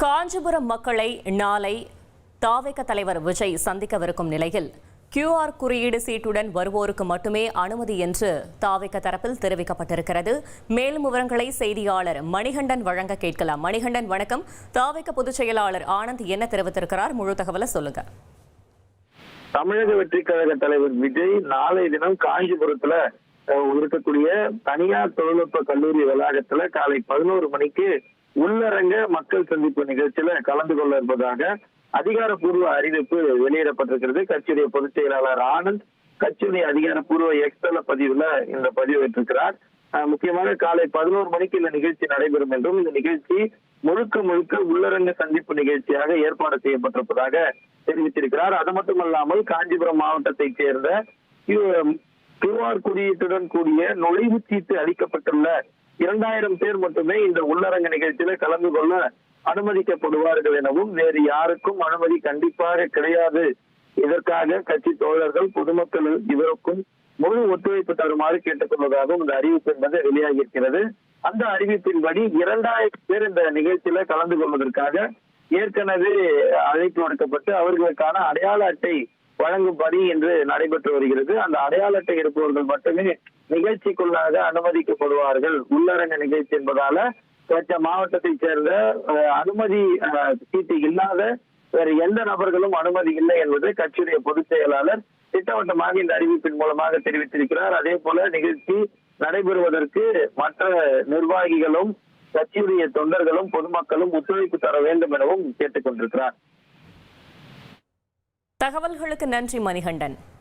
காஞ்சிபுரம் மக்களை நாளை தாவேக தலைவர் விஜய் சந்திக்கவிருக்கும் நிலையில் QR குறியீடு சீட்டுடன் வருவோருக்கு மட்டுமே அனுமதி என்று தாவேக தரப்பில் தெரிவிக்கப்பட்டிருக்கிறது. மேலும் விவரங்களை செய்தியாளர் மணிகண்டன் வழங்க கேட்கலாம். மணிகண்டன் வணக்கம். தாவேக பொதுச் செயலாளர் ஆனந்த் என்ன தெரிவித்திருக்கிறார்? முழு தகவலை சொல்லுங்க. தமிழக வெற்றி கழக தலைவர் விஜய் நாளை தினம் காஞ்சிபுரத்துல இருக்கக்கூடிய தனியார் தொழில்நுட்ப கல்லூரி வளாகத்துல காலை 11 மணிக்கு உள்ளரங்க மக்கள் சந்திப்பு நிகழ்ச்சியில கலந்து கொள்ள இருப்பதாக அதிகாரப்பூர்வ அறிவிப்பு வெளியிடப்பட்டிருக்கிறது. கட்சியுடைய பொதுச் செயலாளர் ஆனந்த் கட்சியுடைய அதிகாரப்பூர்வ எக்ஸ்தல பதிவுல இந்த பதிவிட்டிருக்கிறார். முக்கியமாக காலை 11 மணிக்கு இந்த நிகழ்ச்சி நடைபெறும் என்றும் இந்த நிகழ்ச்சி முழுக்க உள்ளரங்க சந்திப்பு நிகழ்ச்சியாக ஏற்பாடு செய்யப்பட்டிருப்பதாக தெரிவித்திருக்கிறார். அது மட்டுமல்லாமல் காஞ்சிபுரம் மாவட்டத்தைச் சேர்ந்த QR குறியீட்டுடன் கூடிய நுழைவுச் சீட்டு அளிக்கப்பட்டுள்ள 2000 பேர் மட்டுமே இந்த உள்ளரங்க நிகழ்ச்சியில கலந்து கொள்ள அனுமதிக்கப்படுவார்கள் எனவும் வேறு யாருக்கும் அனுமதி கண்டிப்பாக கிடையாது. இதற்காக கட்சி தோழர்கள் பொதுமக்கள் இவருக்கும் முழு ஒத்துழைப்பு தருமாறு கேட்டுக்கொள்வதாகவும் இந்த அறிவிப்பு என்பது வெளியாகி இருக்கிறது. அந்த அறிவிப்பின்படி 2000 பேர் இந்த நிகழ்ச்சியில கலந்து கொள்வதற்காக ஏற்கனவே அழைப்பு விடுக்கப்பட்டு அவர்களுக்கான அடையாள அட்டை வழங்கும் பணி என்று நடைபெற்று வருகிறது. அந்த அடையாள அட்டை இருப்பவர்கள் மட்டுமே நிகழ்ச்சிக்குள்ளாக அனுமதிக்கப்படுவார்கள். உள்ளரங்க நிகழ்ச்சி என்பதால மாவட்டத்தைச் சேர்ந்த அனுமதி சீட்டு இல்லாத வேறு எந்த நபர்களும் அனுமதி இல்லை என்பது கட்சியுடைய பொதுச் செயலாளர் திட்டவட்டமாக இந்த அறிவிப்பின் மூலமாக தெரிவித்திருக்கிறார். அதே போல நிகழ்ச்சி நடைபெறுவதற்கு மற்ற நிர்வாகிகளும் கட்சியுடைய தொண்டர்களும் பொதுமக்களும் ஒத்துழைப்பு தர வேண்டும் எனவும் கேட்டுக் கொண்டிருக்கிறார். தகவல்களுக்கு நன்றி மணிகண்டன்.